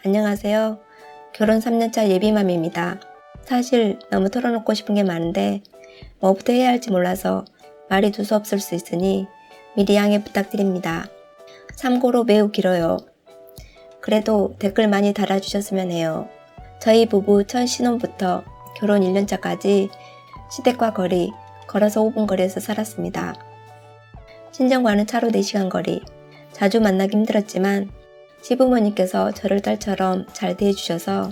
안녕하세요. 결혼 3년차 예비맘입니다. 사실 너무 털어놓고 싶은 게 많은데 뭐부터 해야 할지 몰라서 말이 두서없을 수 있으니 미리 양해 부탁드립니다. 참고로 매우 길어요. 그래도 댓글 많이 달아주셨으면 해요. 저희 부부 첫 신혼부터 결혼 1년차까지 시댁과 거리, 걸어서 5분 거리에서 살았습니다. 친정과는 차로 4시간 거리, 자주 만나기 힘들었지만 시부모님께서 저를 딸처럼 잘 대해주셔서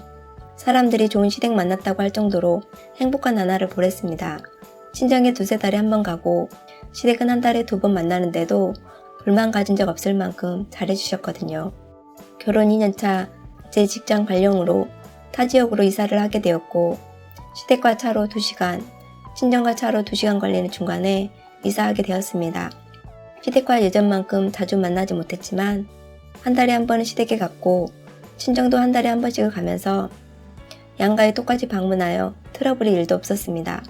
사람들이 좋은 시댁 만났다고 할 정도로 행복한 나날을 보냈습니다. 친정에 2-3달에 한 번 가고 시댁은 한 달에 2번 만나는데도 불만 가진 적 없을 만큼 잘해주셨거든요. 결혼 2년차 제 직장 발령으로 타 지역으로 이사를 하게 되었고 시댁과 차로 2시간, 친정과 차로 2시간 걸리는 중간에 이사하게 되었습니다. 시댁과 예전만큼 자주 만나지 못했지만 한 달에 한 번은 시댁에 갔고 친정도 한 달에 한 번씩을 가면서 양가에 똑같이 방문하여 트러블이 일도 없었습니다.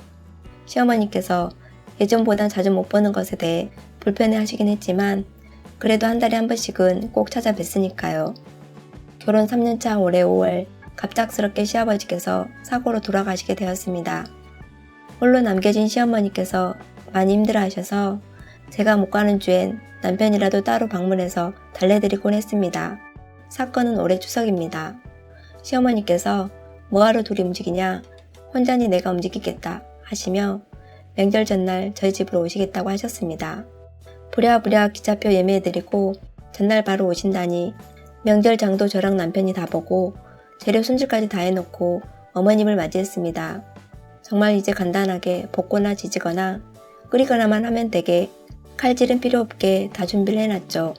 시어머니께서 예전보단 자주 못 보는 것에 대해 불편해 하시긴 했지만 그래도 한 달에 한 번씩은 꼭 찾아뵀으니까요. 결혼 3년차 올해 5월 갑작스럽게 시아버지께서 사고로 돌아가시게 되었습니다. 홀로 남겨진 시어머니께서 많이 힘들어하셔서 제가 못 가는 주엔 남편이라도 따로 방문해서 달래드리곤 했습니다. 사건은 올해 추석입니다. 시어머니께서 뭐하러 둘이 움직이냐, 혼자니 내가 움직이겠다 하시며 명절 전날 저희 집으로 오시겠다고 하셨습니다. 부랴부랴 기차표 예매해드리고 전날 바로 오신다니 명절 장도 저랑 남편이 다 보고 재료 손질까지 다 해놓고 어머님을 맞이했습니다. 정말 이제 간단하게 볶거나 지지거나 끓이거나만 하면 되게 칼질은 필요 없게 다 준비를 해놨죠.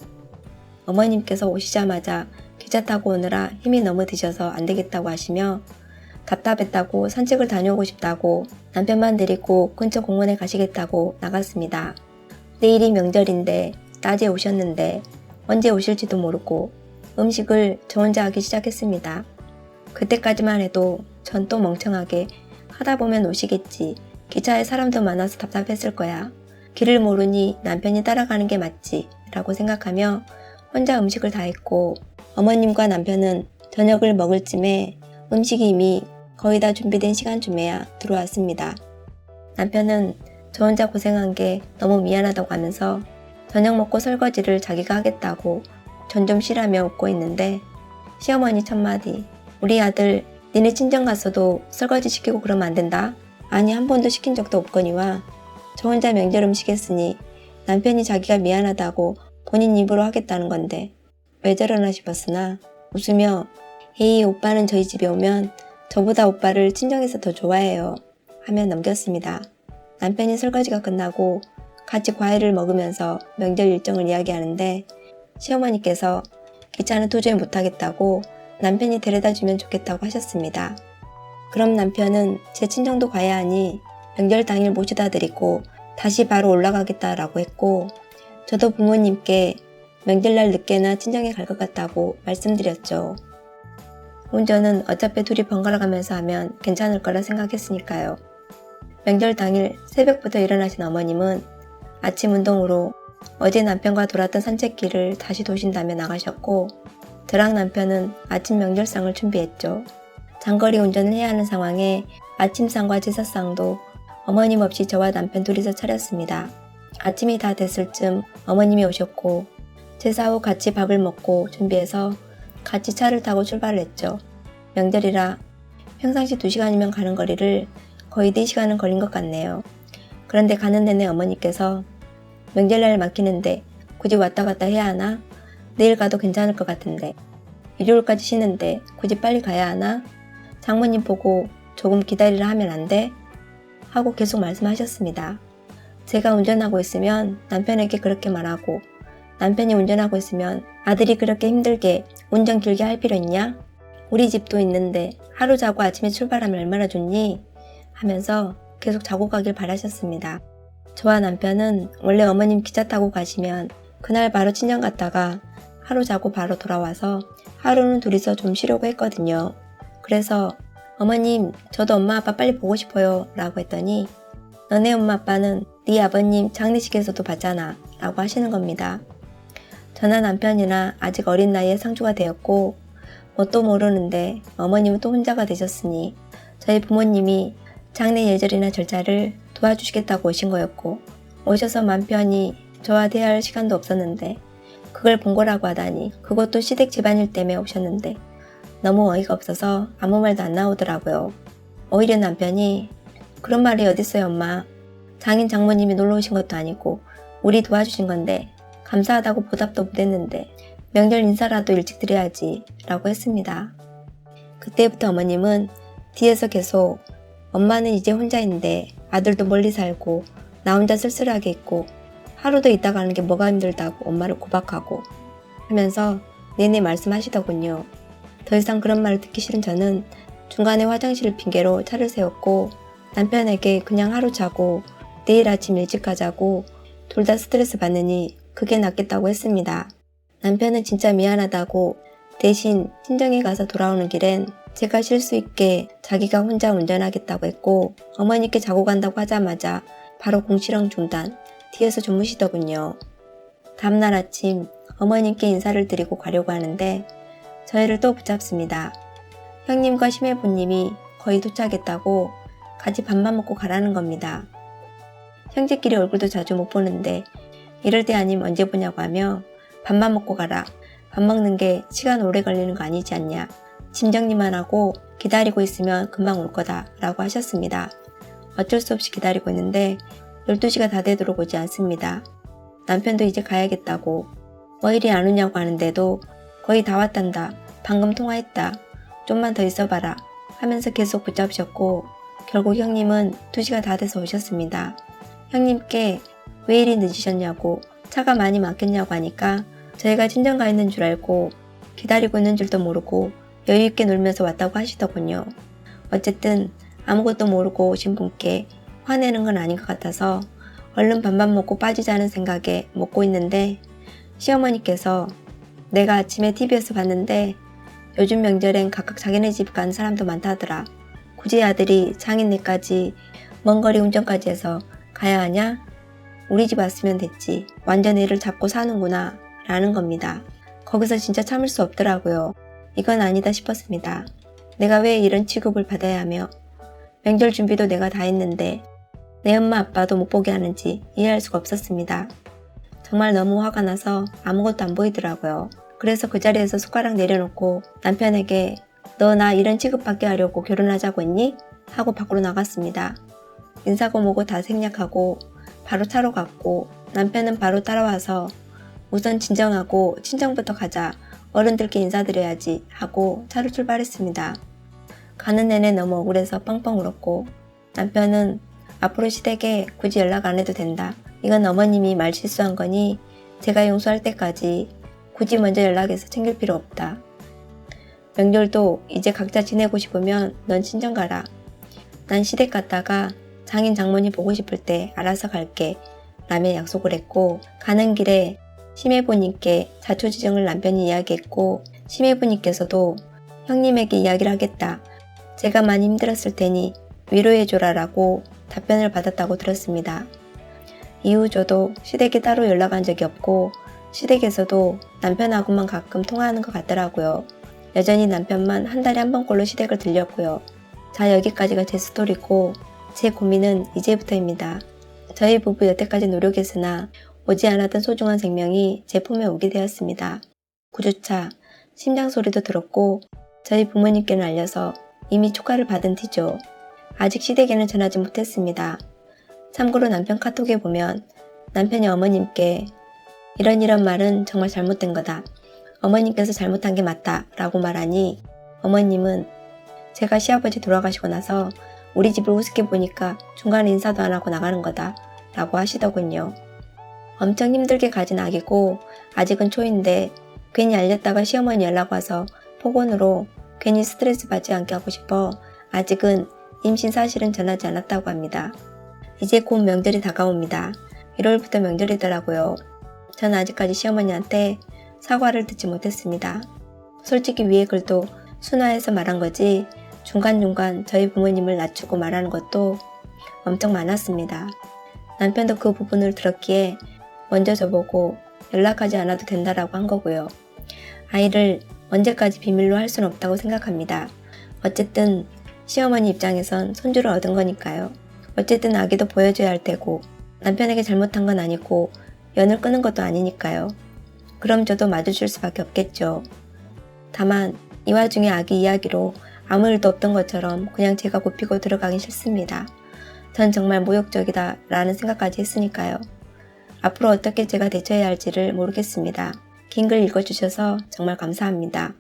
어머님께서 오시자마자 기차 타고 오느라 힘이 너무 드셔서 안 되겠다고 하시며 답답했다고 산책을 다녀오고 싶다고 남편만 데리고 근처 공원에 가시겠다고 나갔습니다. 내일이 명절인데 낮에 오셨는데 언제 오실지도 모르고 음식을 저 혼자 하기 시작했습니다. 그때까지만 해도 전 또 멍청하게 하다 보면 오시겠지. 기차에 사람도 많아서 답답했을 거야. 길을 모르니 남편이 따라가는 게 맞지 라고 생각하며 혼자 음식을 다 했고 어머님과 남편은 저녁을 먹을 쯤에 음식이 이미 거의 다 준비된 시간쯤에야 들어왔습니다. 남편은 저 혼자 고생한 게 너무 미안하다고 하면서 저녁 먹고 설거지를 자기가 하겠다고 전 좀 쉬라며 웃고 있는데 시어머니 첫마디 우리 아들 니네 친정 갔어도 설거지 시키고 그러면 안 된다. 아니 한 번도 시킨 적도 없거니와 저 혼자 명절 음식 했으니 남편이 자기가 미안하다고 본인 입으로 하겠다는 건데 왜 저러나 싶었으나 웃으며 에이 오빠는 저희 집에 오면 저보다 오빠를 친정에서 더 좋아해요 하며 넘겼습니다. 남편이 설거지가 끝나고 같이 과일을 먹으면서 명절 일정을 이야기하는데 시어머니께서 기차는 도저히 못하겠다고 남편이 데려다주면 좋겠다고 하셨습니다. 그럼 남편은 제 친정도 가야 하니 명절 당일 모시다 드리고 다시 바로 올라가겠다라고 했고 저도 부모님께 명절날 늦게나 친정에 갈 것 같다고 말씀드렸죠. 운전은 어차피 둘이 번갈아 가면서 하면 괜찮을 거라 생각했으니까요. 명절 당일 새벽부터 일어나신 어머님은 아침 운동으로 어제 남편과 돌았던 산책길을 다시 도신다며 나가셨고 저랑 남편은 아침 명절상을 준비했죠. 장거리 운전을 해야 하는 상황에 아침상과 제사상도 어머님 없이 저와 남편 둘이서 차렸습니다. 아침이 다 됐을 쯤 어머님이 오셨고 제사 후 같이 밥을 먹고 준비해서 같이 차를 타고 출발을 했죠. 명절이라 평상시 2시간이면 가는 거리를 거의 4시간은 걸린 것 같네요. 그런데 가는 내내 어머니께서 명절날 막히는데 굳이 왔다 갔다 해야 하나? 내일 가도 괜찮을 것 같은데 일요일까지 쉬는데 굳이 빨리 가야 하나? 장모님 보고 조금 기다리라 하면 안 돼? 하고 계속 말씀하셨습니다. 제가 운전하고 있으면 남편에게 그렇게 말하고 남편이 운전하고 있으면 아들이 그렇게 힘들게 운전 길게 할 필요 있냐? 우리 집도 있는데 하루 자고 아침에 출발하면 얼마나 좋니? 하면서 계속 자고 가길 바라셨습니다. 저와 남편은 원래 어머님 기차 타고 가시면 그날 바로 친정 갔다가 하루 자고 바로 돌아와서 하루는 둘이서 좀 쉬려고 했거든요. 그래서 어머님 저도 엄마 아빠 빨리 보고 싶어요 라고 했더니 너네 엄마 아빠는 네 아버님 장례식에서도 봤잖아 라고 하시는 겁니다. 저나 남편이나 아직 어린 나이에 상주가 되었고 뭣도 모르는데 어머님은 또 혼자가 되셨으니 저희 부모님이 장례 예절이나 절차를 도와주시겠다고 오신 거였고, 오셔서 맘 편히 저와 대화할 시간도 없었는데 그걸 본 거라고 하다니, 그것도 시댁 집안일 때문에 오셨는데 너무 어이가 없어서 아무 말도 안 나오더라고요. 오히려 남편이 그런 말이 어딨어요 엄마. 장인 장모님이 놀러 오신 것도 아니고 우리 도와주신 건데 감사하다고 보답도 못했는데 명절 인사라도 일찍 드려야지 라고 했습니다. 그때부터 어머님은 뒤에서 계속 엄마는 이제 혼자인데 아들도 멀리 살고 나 혼자 쓸쓸하게 있고 하루도 있다 가는 게 뭐가 힘들다고 엄마를 구박하고 하면서 내내 말씀하시더군요. 더 이상 그런 말을 듣기 싫은 저는 중간에 화장실을 핑계로 차를 세웠고 남편에게 그냥 하루 자고 내일 아침 일찍 가자고, 둘 다 스트레스 받느니 그게 낫겠다고 했습니다. 남편은 진짜 미안하다고 대신 친정에 가서 돌아오는 길엔 제가 쉴 수 있게 자기가 혼자 운전하겠다고 했고, 어머니께 자고 간다고 하자마자 바로 공시령 중단, 뒤에서 주무시더군요. 다음날 아침 어머님께 인사를 드리고 가려고 하는데 저희를 또 붙잡습니다. 형님과 시매부님이 거의 도착했다고 같이 밥만 먹고 가라는 겁니다. 형제끼리 얼굴도 자주 못 보는데 이럴 때 아니면 언제 보냐고 하며 밥만 먹고 가라. 밥 먹는 게 시간 오래 걸리는 거 아니지 않냐. 짐 정리만 하고 기다리고 있으면 금방 올 거다 라고 하셨습니다. 어쩔 수 없이 기다리고 있는데 12시가 다 되도록 오지 않습니다. 남편도 이제 가야겠다고, 뭐 일이 안 오냐고 하는데도 거의 다 왔단다. 방금 통화했다. 좀만 더 있어봐라 하면서 계속 붙잡으셨고, 결국 형님은 2시가 다 돼서 오셨습니다. 형님께 왜 이리 늦으셨냐고, 차가 많이 막혔냐고 하니까 저희가 친정 가 있는 줄 알고 기다리고 있는 줄도 모르고 여유있게 놀면서 왔다고 하시더군요. 어쨌든 아무것도 모르고 오신 분께 화내는 건 아닌 것 같아서 얼른 밥만 먹고 빠지자는 생각에 먹고 있는데, 시어머니께서 내가 아침에 TV에서 봤는데 요즘 명절엔 각각 자기네 집 가는 사람도 많다더라. 굳이 아들이 장인네까지 먼 거리 운전까지 해서 가야 하냐? 우리 집 왔으면 됐지. 완전 애를 잡고 사는구나 라는 겁니다. 거기서 진짜 참을 수 없더라고요. 이건 아니다 싶었습니다. 내가 왜 이런 취급을 받아야 하며 명절 준비도 내가 다 했는데 내 엄마 아빠도 못 보게 하는지 이해할 수가 없었습니다. 정말 너무 화가 나서 아무것도 안 보이더라고요. 그래서 그 자리에서 숟가락 내려놓고 남편에게 너 나 이런 취급받게 하려고 결혼하자고 했니? 하고 밖으로 나갔습니다. 인사고 뭐고 다 생략하고 바로 차로 갔고, 남편은 바로 따라와서 우선 진정하고 친정부터 가자, 어른들께 인사드려야지 하고 차로 출발했습니다. 가는 내내 너무 억울해서 뻥뻥 울었고, 남편은 앞으로 시댁에 굳이 연락 안 해도 된다. 이건 어머님이 말 실수한 거니 제가 용서할 때까지 굳이 먼저 연락해서 챙길 필요 없다. 명절도 이제 각자 지내고 싶으면 넌 친정 가라. 난 시댁 갔다가 장인 장모님 보고 싶을 때 알아서 갈게 라며 약속을 했고, 가는 길에 시매부님께 자초지정을 남편이 이야기했고, 시매부님께서도 형님에게 이야기를 하겠다. 제가 많이 힘들었을 테니 위로해줘라 라고 답변을 받았다고 들었습니다. 이후 저도 시댁에 따로 연락한 적이 없고 시댁에서도 남편하고만 가끔 통화하는 것 같더라고요. 여전히 남편만 한 달에 한 번꼴로 시댁을 들렸고요. 자, 여기까지가 제 스토리고 제 고민은 이제부터입니다. 저희 부부 여태까지 노력했으나 오지 않았던 소중한 생명이 제 품에 오게 되었습니다. 9주차 심장 소리도 들었고 저희 부모님께는 알려서 이미 축하를 받은 뒤죠. 아직 시댁에는 전하지 못했습니다. 참고로 남편 카톡에 보면 남편이 어머님께 이런 말은 정말 잘못된 거다. 어머님께서 잘못한 게 맞다 라고 말하니 어머님은 제가 시아버지 돌아가시고 나서 우리 집을 우습게 보니까 중간에 인사도 안 하고 나가는 거다 라고 하시더군요. 엄청 힘들게 가진 아기고 아직은 초인데 괜히 알렸다가 시어머니 연락 와서 폭언으로 괜히 스트레스 받지 않게 하고 싶어 아직은 임신 사실은 전하지 않았다고 합니다. 이제 곧 명절이 다가옵니다. 1월부터 명절이더라고요. 전 아직까지 시어머니한테 사과를 듣지 못했습니다. 솔직히 위에 글도 순화해서 말한 거지 중간중간 저희 부모님을 낮추고 말하는 것도 엄청 많았습니다. 남편도 그 부분을 들었기에 먼저 저보고 연락하지 않아도 된다라고 한 거고요. 아이를 언제까지 비밀로 할 수는 없다고 생각합니다. 어쨌든 시어머니 입장에선 손주를 얻은 거니까요. 어쨌든 아기도 보여줘야 할 테고 남편에게 잘못한 건 아니고 연을 끊은 것도 아니니까요. 그럼 저도 마주칠 수밖에 없겠죠. 다만 이 와중에 아기 이야기로 아무 일도 없던 것처럼 그냥 제가 굽히고 들어가긴 싫습니다. 전 정말 모욕적이다 라는 생각까지 했으니까요. 앞으로 어떻게 제가 대처해야 할지를 모르겠습니다. 긴 글 읽어주셔서 정말 감사합니다.